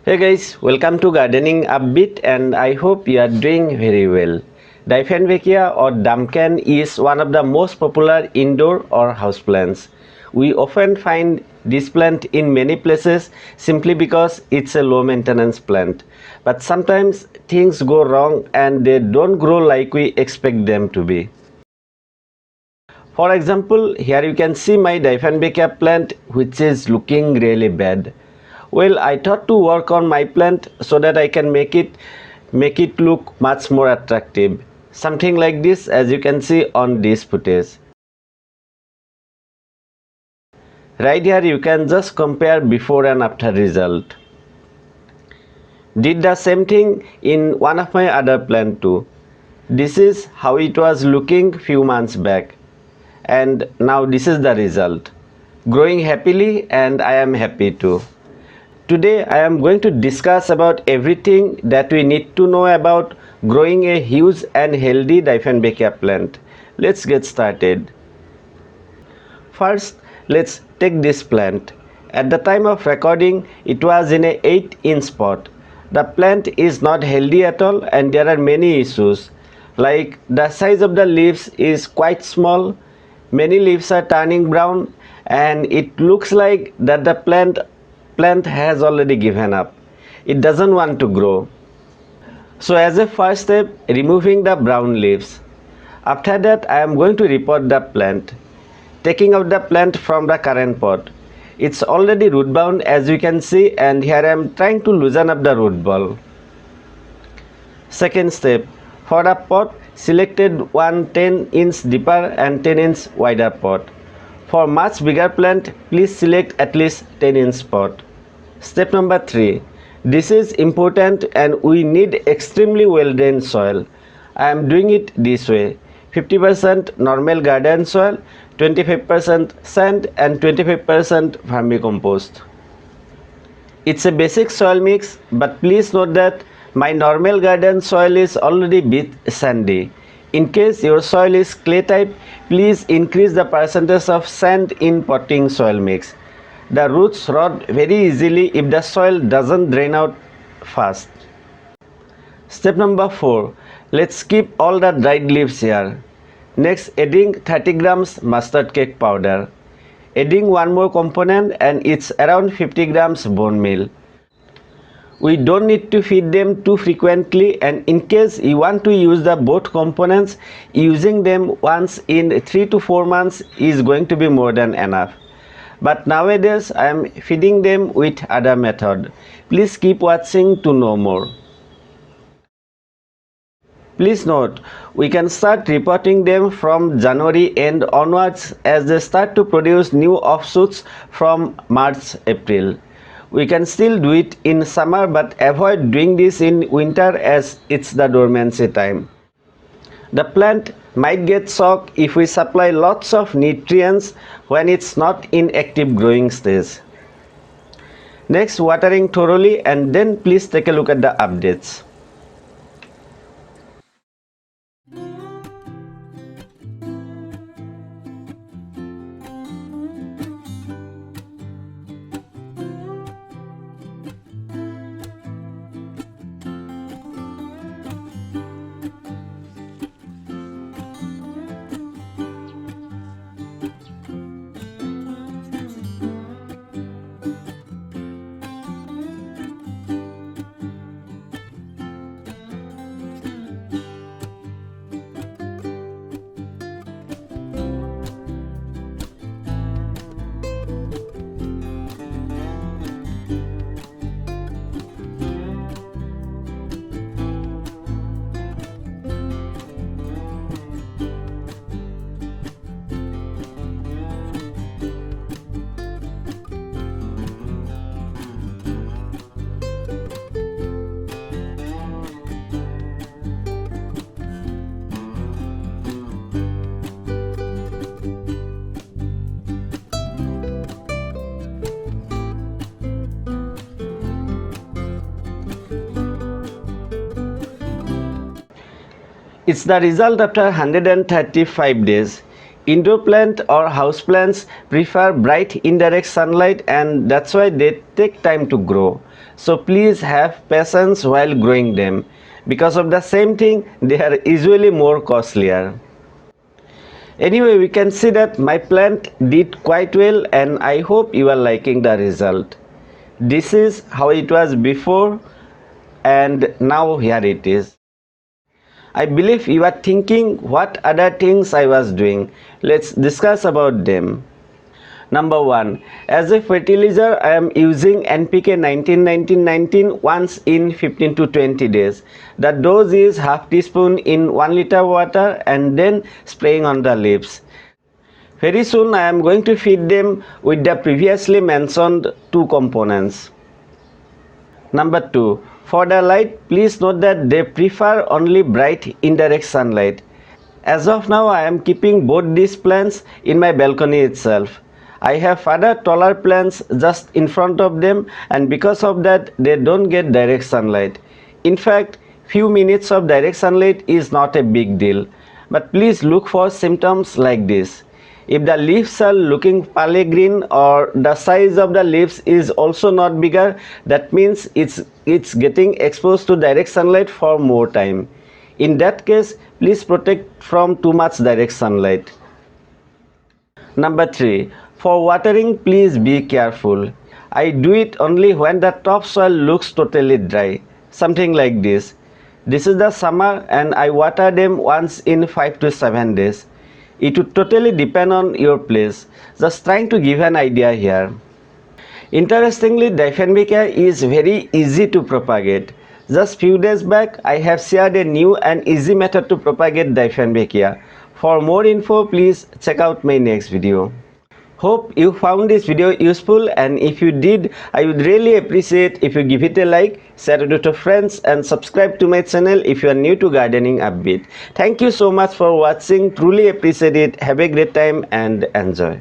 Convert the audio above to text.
Hey guys, welcome to Gardening Upbeat and I hope you are doing very well. Dieffenbachia or Damken is one of the most popular indoor or house plants. We often find this plant in many places simply because it's a low maintenance plant. But sometimes things go wrong and they don't grow like we expect them to be. For example, here you can see my Dieffenbachia plant which is looking really bad. Well, I thought to work on my plant so that I can make it look much more attractive. Something like this, as you can see on this footage. Right here you can just compare before and after result. Did the same thing in one of my other plant too. This is how it was looking few months back. And now this is the result. Growing happily and I am happy too. Today I am going to discuss about everything that we need to know about growing a huge and healthy Dieffenbachia plant. Let's get started. First, let's take this plant. At the time of recording, it was in a 8-inch pot. The plant is not healthy at all and there are many issues. Like the size of the leaves is quite small, many leaves are turning brown and it looks like that the plant has already given up. It doesn't want to grow. So as a first step, removing the brown leaves. After that, I am going to repot the plant. Taking out the plant from the current pot. It's already root bound as you can see, and here I am trying to loosen up the root ball. Second step, for the pot, selected one 10-inch deeper and 10-inch wider pot. For much bigger plant, please select at least 10-inch pot. Step number 3. This is important and we need extremely well drained soil. I am doing it this way. 50% normal garden soil, 25% sand and 25% vermicompost. It's a basic soil mix, but please note that my normal garden soil is already a bit sandy. In case your soil is clay type, please increase the percentage of sand in potting soil mix. The roots rot very easily if the soil doesn't drain out fast. Step number 4. Let's keep all the dried leaves here. Next, adding 30 grams mustard cake powder. Adding one more component and it's around 50 grams bone meal. We don't need to feed them too frequently, and in case you want to use the both components, using them once in 3 to 4 months is going to be more than enough. But nowadays I am feeding them with other method. Please keep watching to know more. Please note, we can start repotting them from January end onwards as they start to produce new offshoots from March, April. We can still do it in summer but avoid doing this in winter as it's the dormancy time. The plant might get shocked if we supply lots of nutrients when it's not in active growing stage. Next, watering thoroughly and then please take a look at the updates. It's the result after 135 days. Indoor plant or house plants prefer bright indirect sunlight and that's why they take time to grow. So please have patience while growing them. Because of the same thing, they are usually more costlier. Anyway, we can see that my plant did quite well, and I hope you are liking the result. This is how it was before, and now here it is. I believe you are thinking what other things I was doing. Let's discuss about them. Number 1. As a fertilizer, I am using NPK 19-19-19 once in 15 to 20 days. The dose is half teaspoon in 1 liter water and then spraying on the leaves. Very soon I am going to feed them with the previously mentioned two components. Number 2. For the light, please note that they prefer only bright indirect sunlight. As of now, I am keeping both these plants in my balcony itself. I have other taller plants just in front of them, and because of that they don't get direct sunlight. In fact, few minutes of direct sunlight is not a big deal. But please look for symptoms like this. If the leaves are looking pale green or the size of the leaves is also not bigger, that means it's getting exposed to direct sunlight for more time. In that case, please protect from too much direct sunlight. Number 3. For watering, please be careful. I do it only when the topsoil looks totally dry. Something like this. This is the summer and I water them once in 5 to 7 days. It would totally depend on your place. Just trying to give an idea here. Interestingly, Dieffenbachia is very easy to propagate. Just few days back, I have shared a new and easy method to propagate Dieffenbachia. For more info, please check out my next video. Hope you found this video useful, and if you did, I would really appreciate if you give it a like, share it with your friends and subscribe to my channel if you are new to Gardening Upbeat. Thank you so much for watching. Truly appreciate it. Have a great time and enjoy.